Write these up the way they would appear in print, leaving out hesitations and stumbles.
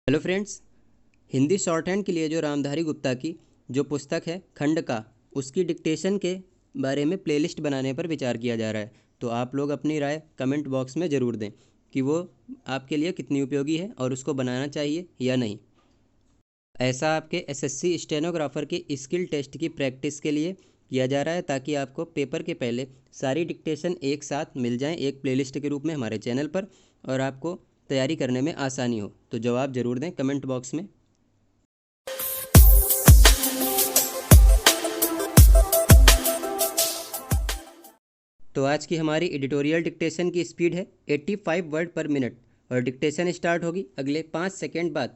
Hello friends, Hindi short hand के लिए जो रामधारी गुप्ता की जो पुस्तक है खंड का, उसकी डिक्टेशन के बारे में प्लेलिस्ट बनाने पर विचार किया जा रहा है। तो आप लोग अपनी राय कमेंट बॉक्स में ज़रूर दें कि वो आपके लिए कितनी उपयोगी है और उसको बनाना चाहिए या नहीं। ऐसा आपके एसएससी स्टेनोग्राफर के स्किल टेस्ट की प्रैक्टिस के लिए किया जा रहा है, ताकि आपको पेपर के पहले सारी डिक्टेशन एक साथ मिल जाएं एक प्लेलिस्ट के रूप में हमारे चैनल पर, और आपको तैयारी करने में आसानी हो। तो जवाब ज़रूर दें कमेंट बॉक्स में। तो आज की हमारी एडिटोरियल डिक्टेशन की स्पीड है 85 वर्ड पर मिनट, और डिक्टेशन स्टार्ट होगी अगले 5 सेकेंड बाद।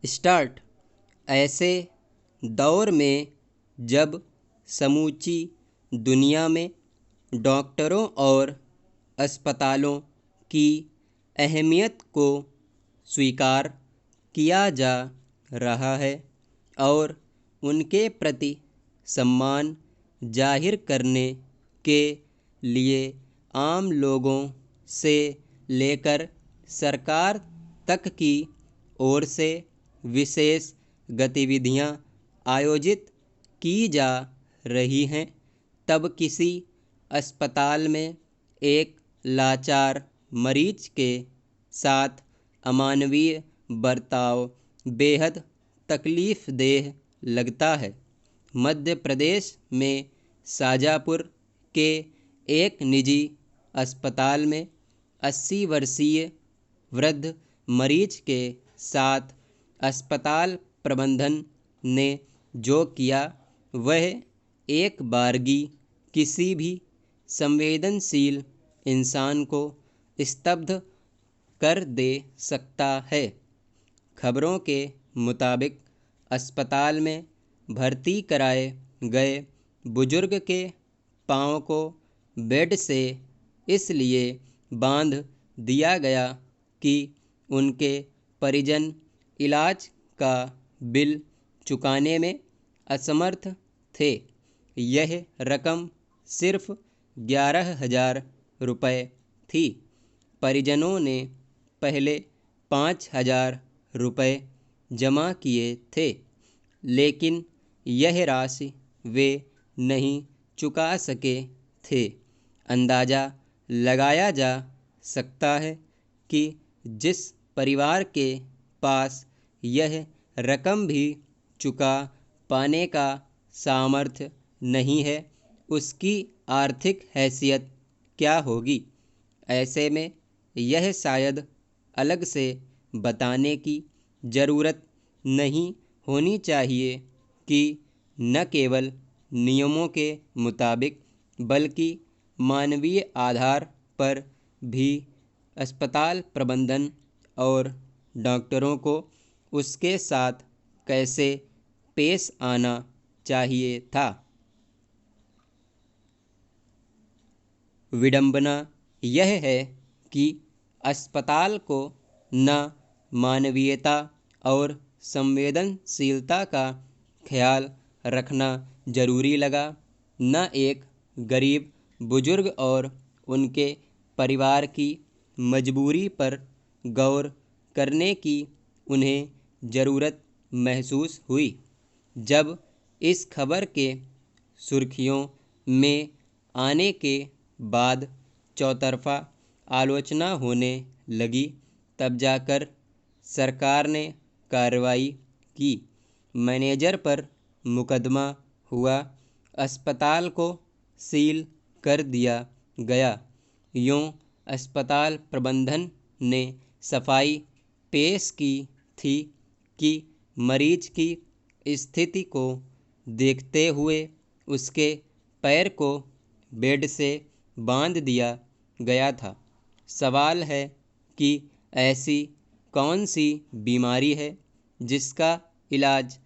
स्टार्ट। ऐसे दौर में जब समूची दुनिया में डॉक्टरों और अस्पतालों की अहमियत को स्वीकार किया जा रहा है और उनके प्रति सम्मान जाहिर करने के लिए आम लोगों से लेकर सरकार तक की ओर से विशेष गतिविधियां आयोजित की जा रही हैं, तब किसी अस्पताल में एक लाचार मरीज के साथ अमानवीय बर्ताव बेहद तकलीफ़देह लगता है। मध्य प्रदेश में शाजापुर के एक निजी अस्पताल में 80 वर्षीय वृद्ध मरीज के साथ अस्पताल प्रबंधन ने जो किया वह एक बारगी किसी भी संवेदनशील इंसान को स्तब्ध कर दे सकता है। खबरों के मुताबिक अस्पताल में भर्ती कराए गए बुजुर्ग के पाँव को बेड से इसलिए बांध दिया गया कि उनके परिजन इलाज का बिल चुकाने में असमर्थ थे। यह रकम सिर्फ 11,000 रुपये थी। परिजनों ने पहले 5,000 रुपये जमा किए थे, लेकिन यह राशि वे नहीं चुका सके थे। अंदाज़ा लगाया जा सकता है कि जिस परिवार के पास यह रकम भी चुका पाने का सामर्थ्य नहीं है, उसकी आर्थिक हैसियत क्या होगी। ऐसे में यह शायद अलग से बताने की ज़रूरत नहीं होनी चाहिए कि न केवल नियमों के मुताबिक बल्कि मानवीय आधार पर भी अस्पताल प्रबंधन और डॉक्टरों को उसके साथ कैसे पेश आना चाहिए था। विडंबना यह है कि अस्पताल को न मानवीयता और संवेदनशीलता का ख्याल रखना जरूरी लगा, न एक गरीब बुजुर्ग और उनके परिवार की मजबूरी पर गौर करने की उन्हें ज़रूरत महसूस हुई। जब इस खबर के सुर्खियों में आने के बाद चौतरफा आलोचना होने लगी, तब जाकर सरकार ने कार्रवाई की। मैनेजर पर मुकदमा हुआ, अस्पताल को सील कर दिया गया। यूं अस्पताल प्रबंधन ने सफाई पेश की थी कि मरीज की स्थिति को देखते हुए उसके पैर को बेड से बांध दिया गया था। सवाल है कि ऐसी कौन सी बीमारी है जिसका इलाज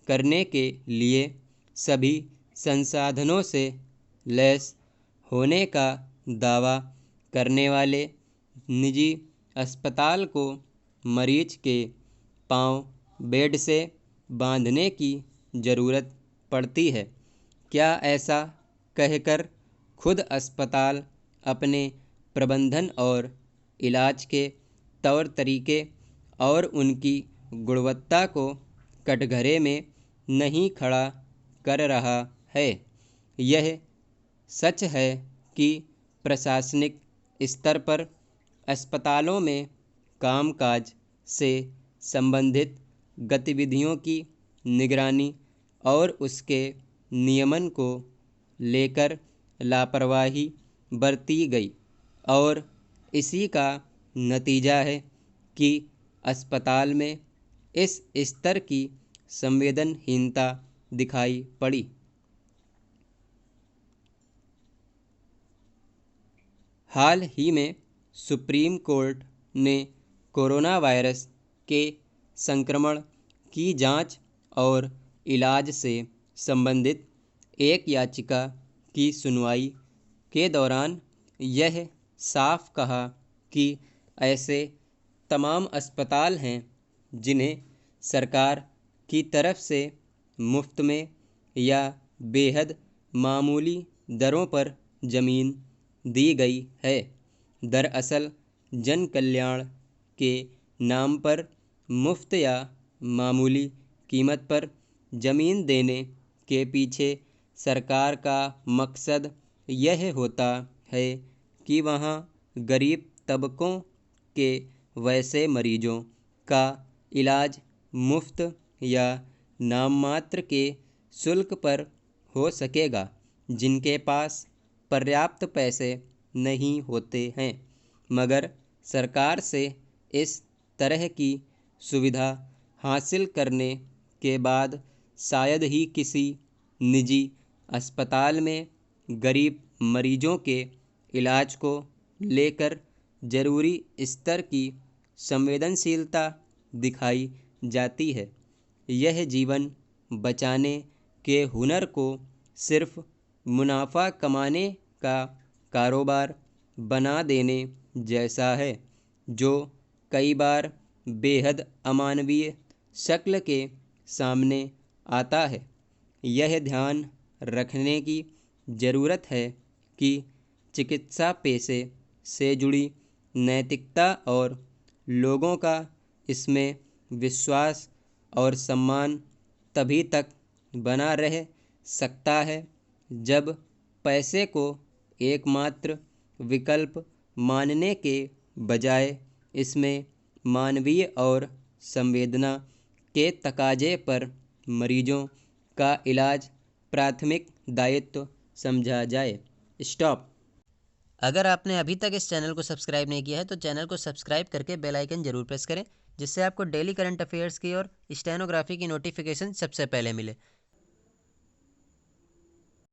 करने के लिए सभी संसाधनों से लैस होने का दावा करने वाले निजी अस्पताल को मरीज के पांव बेड से बांधने की ज़रूरत पड़ती है। क्या ऐसा कहकर खुद अस्पताल अपने प्रबंधन और इलाज के तौर तरीके और उनकी गुणवत्ता को कटघरे में नहीं खड़ा कर रहा है। यह सच है कि प्रशासनिक स्तर पर अस्पतालों में कामकाज से संबंधित गतिविधियों की निगरानी और उसके नियमन को लेकर लापरवाही बरती गई और इसी का नतीजा है कि अस्पताल में इस स्तर की संवेदनहीनता दिखाई पड़ी। हाल ही में सुप्रीम कोर्ट ने कोरोना वायरस के संक्रमण की जांच और इलाज से संबंधित एक याचिका की सुनवाई के दौरान यह साफ कहा कि ऐसे तमाम अस्पताल हैं जिन्हें सरकार की तरफ से मुफ्त में या बेहद मामूली दरों पर ज़मीन दी गई है। दरअसल जन कल्याण के नाम पर मुफ्त या मामूली कीमत पर ज़मीन देने के पीछे सरकार का मकसद यह होता है कि वहाँ गरीब तबकों के वैसे मरीजों का इलाज मुफ्त या नाम मात्र के शुल्क पर हो सकेगा जिनके पास पर्याप्त पैसे नहीं होते हैं। मगर सरकार से इस तरह की सुविधा हासिल करने के बाद शायद ही किसी निजी अस्पताल में गरीब मरीजों के इलाज को लेकर ज़रूरी स्तर की संवेदनशीलता दिखाई जाती है। यह जीवन बचाने के हुनर को सिर्फ मुनाफा कमाने का कारोबार बना देने जैसा है, जो कई बार बेहद अमानवीय शक्ल के सामने आता है। यह ध्यान रखने की ज़रूरत है कि चिकित्सा पेशे से जुड़ी नैतिकता और लोगों का इसमें विश्वास और सम्मान तभी तक बना रह सकता है जब पैसे को एकमात्र विकल्प मानने के बजाय इसमें मानवीय और संवेदना के तकाजे पर मरीजों का इलाज प्राथमिक दायित्व समझा जाए। स्टॉप। अगर आपने अभी तक इस चैनल को सब्सक्राइब नहीं किया है तो चैनल को सब्सक्राइब करके बेल आइकन जरूर प्रेस करें, जिससे आपको डेली करंट अफेयर्स की और स्टेनोग्राफी की नोटिफिकेशन सबसे पहले मिले।